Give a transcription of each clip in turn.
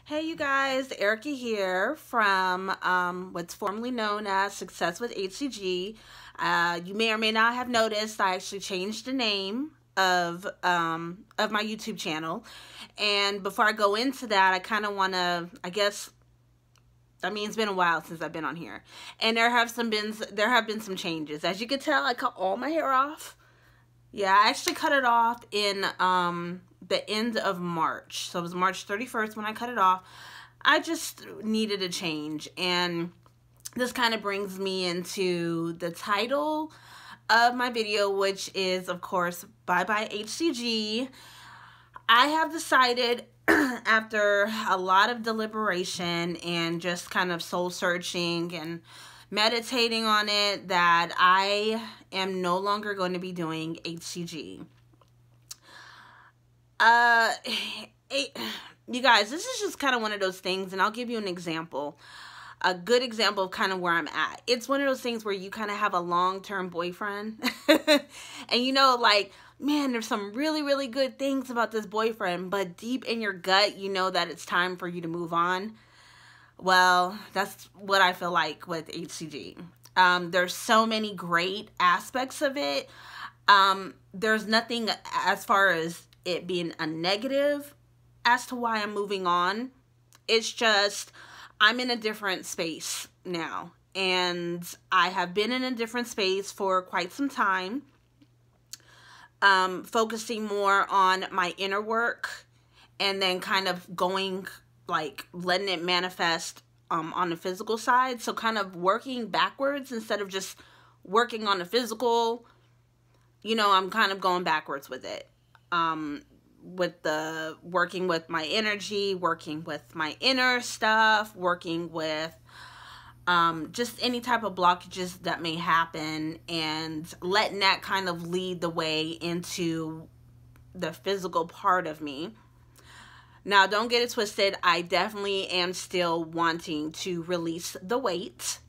Hey you guys, Erica here from what's formerly known as Success with HCG. You may or may not have noticed I actually changed the name of my YouTube channel. And before I go into that, I kind of want to, it's been a while since I've been on here, and there have been some changes. As you can tell, I cut all my hair off. Yeah, I actually cut it off in the end of March. So it was March 31st when I cut it off. I just needed a change. And this kind of brings me into the title of my video, which is, of course, Bye Bye HCG. I have decided after a lot of deliberation and just kind of soul searching and meditating on it that I am no longer going to be doing HCG. You guys, this is just kind of one of those things, and I'll give you an example. A good example of kind of where I'm at. It's one of those things where you kind of have a long-term boyfriend and you know, like, man, there's some really, really good things about this boyfriend, but deep in your gut, you know that it's time for you to move on. Well, that's what I feel like with HCG. There's so many great aspects of it. There's nothing as far as it being a negative as to why I'm moving on. It's just I'm in a different space now, and I have been in a different space for quite some time, focusing more on my inner work and then kind of going, like, letting it manifest on the physical side. So kind of working backwards instead of just working on the physical. You know, I'm kind of going backwards with it. With the working with my energy, working with my inner stuff, working with just any type of blockages that may happen, and letting that kind of lead the way into the physical part of me. Now, don't get it twisted. I definitely am still wanting to release the weight.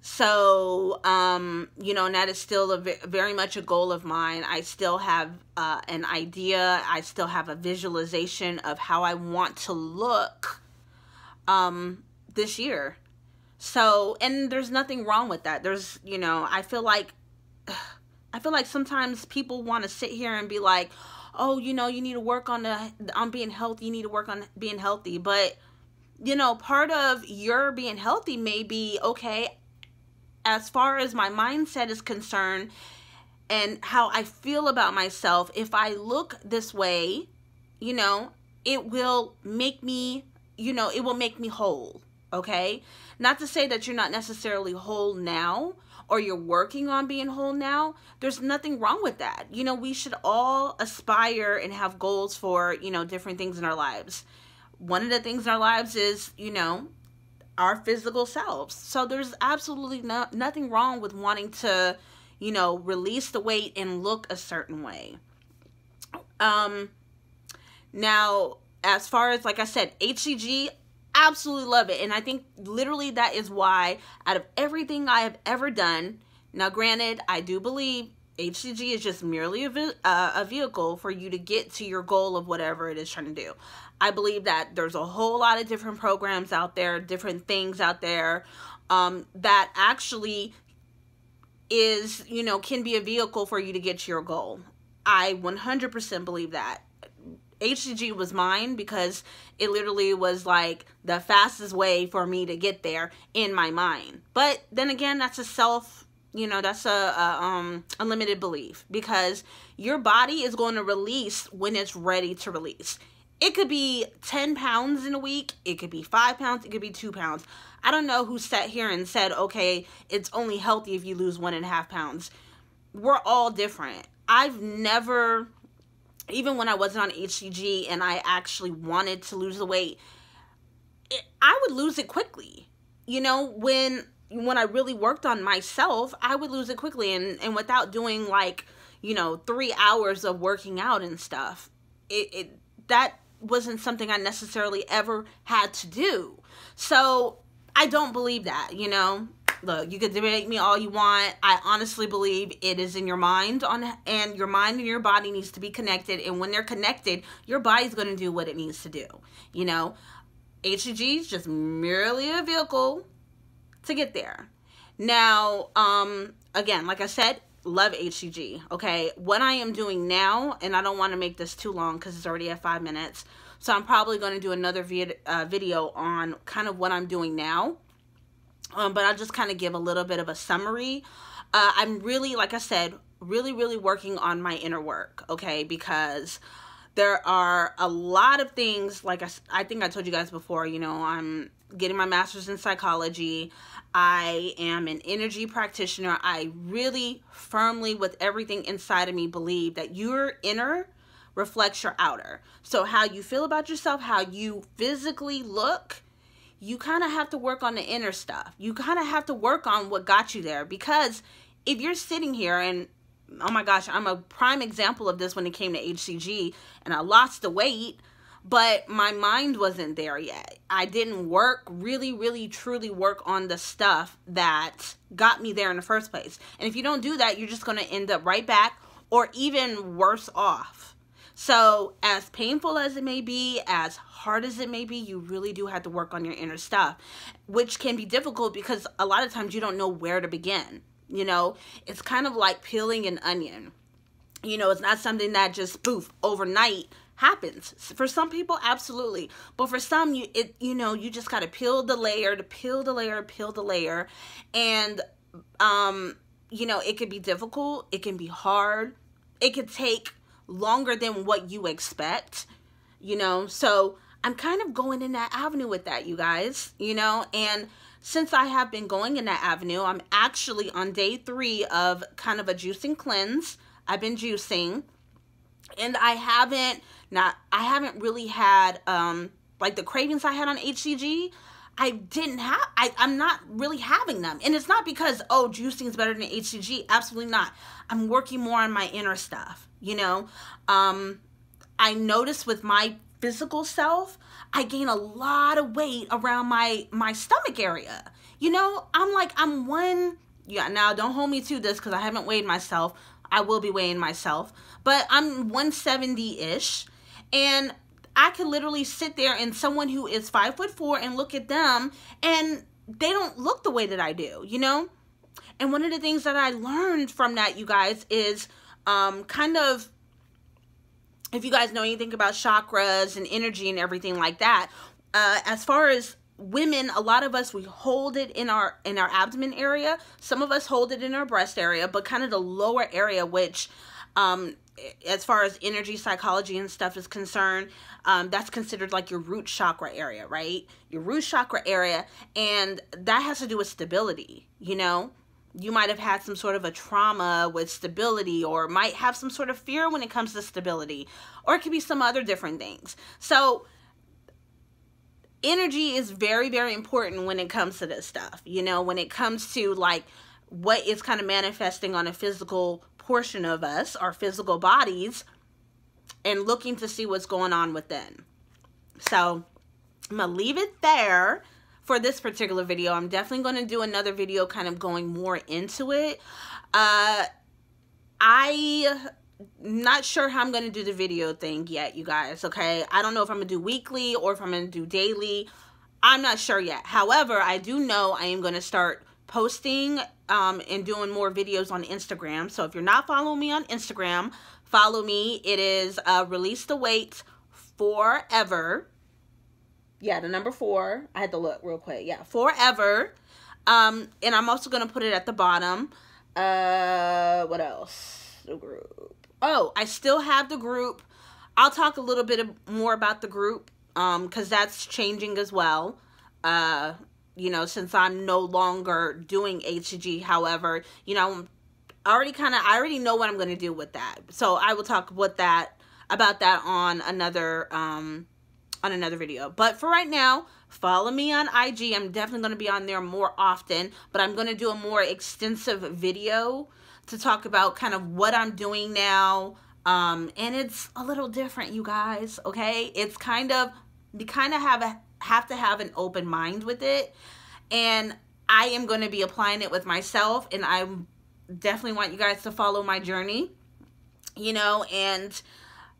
So, you know, and that is still very much a goal of mine. I still have an idea. I still have a visualization of how I want to look this year. So, and there's nothing wrong with that. There's, you know, I feel like sometimes people want to sit here and be like, oh, you know, you need to work on being healthy. You need to work on being healthy. But, you know, part of your being healthy may be, okay, as far as my mindset is concerned and how I feel about myself, if I look this way, you know, it will make me, you know, it will make me whole, okay? Not to say that you're not necessarily whole now or you're working on being whole now. There's nothing wrong with that. You know, we should all aspire and have goals for, you know, different things in our lives. One of the things in our lives is, you know, our physical selves. So there's absolutely nothing wrong with wanting to, you know, release the weight and look a certain way. Now, as far as, like I said, HCG, absolutely love it. And I think literally that is why out of everything I have ever done, now granted, I do believe HCG is just merely a vehicle for you to get to your goal of whatever it is trying to do. I believe that there's a whole lot of different programs out there, different things out there that actually is, you know, can be a vehicle for you to get to your goal. I 100% believe that. HCG was mine because it literally was like the fastest way for me to get there in my mind. But then again, that's that's a limited belief, because your body is going to release when it's ready to release. It could be 10 pounds in a week. It could be 5 pounds. It could be 2 pounds. I don't know who sat here and said, okay, it's only healthy if you lose 1.5 pounds. We're all different. I've never, even when I wasn't on HCG and I actually wanted to lose the weight, I would lose it quickly. You know, when I really worked on myself, I would lose it quickly, and without doing, like, you know, 3 hours of working out and stuff. That wasn't something I necessarily ever had to do. So I don't believe that, you know. look, you can debate me all you want. I honestly believe it is in your mind, and your mind and your body needs to be connected. And when they're connected, your body's going to do what it needs to do. You know, HCG is just merely a vehicle to get there. Now, again, like I said, love HCG. Okay, what I am doing now, and I don't want to make this too long because it's already at 5 minutes. So I'm probably going to do another video on kind of what I'm doing now. But I'll just kind of give a little bit of a summary. I'm really, like I said, really working on my inner work, okay? Because there are a lot of things, like I think I told you guys before, you know, I'm getting my master's in psychology. I am an energy practitioner. I really firmly, with everything inside of me, believe that your inner reflects your outer. So how you feel about yourself, how you physically look, you kind of have to work on the inner stuff. You kind of have to work on what got you there. Because if you're sitting here and, oh my gosh, I'm a prime example of this when it came to HCG, and I lost the weight, but my mind wasn't there yet. I didn't really truly work on the stuff that got me there in the first place. And if you don't do that, you're just going to end up right back or even worse off. So as painful as it may be, as hard as it may be, you really do have to work on your inner stuff, which can be difficult because a lot of times you don't know where to begin. You know, it's kind of like peeling an onion. You know, it's not something that just poof overnight happens. For some people, absolutely. But for some, you just got to peel the layer, and you know, it could be difficult, it can be hard, it could take longer than what you expect, you know. So I'm kind of going in that avenue with that, you guys, you know. And since I have been going in that avenue, I'm actually on day 3 of kind of a juicing cleanse. I've been juicing, and I haven't really had like the cravings I had on HCG. I'm not really having them. And it's not because, oh, juicing is better than HCG. Absolutely not. I'm working more on my inner stuff, you know. I notice with my physical self, I gain a lot of weight around my stomach area. You know, now don't hold me to this because I haven't weighed myself. I will be weighing myself. But I'm 170-ish. And I could literally sit there and someone who is 5'4" and look at them and they don't look the way that I do, you know? And one of the things that I learned from that, you guys, is kind of, if you guys know anything about chakras and energy and everything like that, as far as women, a lot of us, we hold it in our abdomen area. Some of us hold it in our breast area, but kind of the lower area, which as far as energy, psychology, and stuff is concerned, that's considered like your root chakra area, right? Your root chakra area, and that has to do with stability, you know? You might have had some sort of a trauma with stability, or might have some sort of fear when it comes to stability, or it could be some other different things. So energy is very important when it comes to this stuff, you know, when it comes to like what is kind of manifesting on a physical portion of us, our physical bodies, and looking to see what's going on within. So I'm gonna leave it there for this particular video. I'm definitely going to do another video kind of going more into it. I'm not sure how I'm going to do the video thing yet, you guys, okay? I don't know if I'm going to do weekly or if I'm going to do daily. I'm not sure yet. However, I do know I am going to start posting and doing more videos on Instagram. So if you're not following me on Instagram, follow me. It is Release the Weight Forever. Yeah, the number 4. I had to look real quick. Yeah, Forever. And I'm also going to put it at the bottom. What else? The group. Oh, I still have the group. I'll talk a little bit more about the group because that's changing as well. You know, since I'm no longer doing HCG. However, you know, I already know what I'm going to do with that. So I will talk about that on another video. But for right now, follow me on IG. I'm definitely going to be on there more often, but I'm going to do a more extensive video to talk about kind of what I'm doing now. And it's a little different, you guys, okay? It's kind of, you kind of have to have an open mind with it. And I am going to be applying it with myself, and I definitely want you guys to follow my journey, you know, and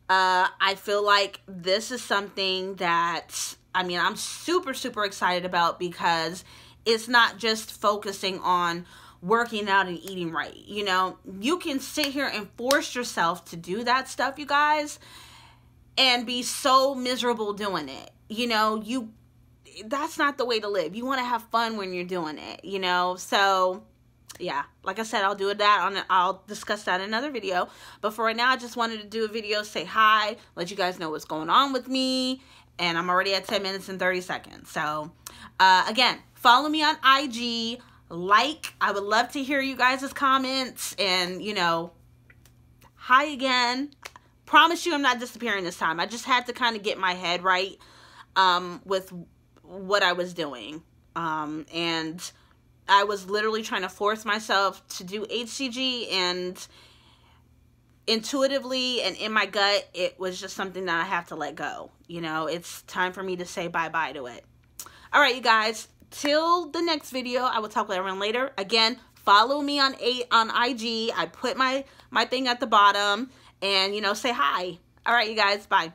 I feel like this is something that, I mean, I'm super, super excited about, because it's not just focusing on working out and eating right. You know, you can sit here and force yourself to do that stuff, you guys, and be so miserable doing it. You know, that's not the way to live. You want to have fun when you're doing it, you know? So yeah, like I said, I'll discuss that in another video. But for right now, I just wanted to do a video, say hi, let you guys know what's going on with me. And I'm already at 10 minutes and 30 seconds. So again, follow me on IG, I would love to hear you guys' comments, and, you know, hi again. Promise you I'm not disappearing this time. I just had to kind of get my head right with what I was doing. And I was literally trying to force myself to do HCG, and intuitively and in my gut, it was just something that I have to let go. You know, it's time for me to say bye-bye to it. All right, you guys, till the next video, I will talk with everyone later. Again, follow me on IG. I put my thing at the bottom, and, you know, say hi. All right, you guys, bye.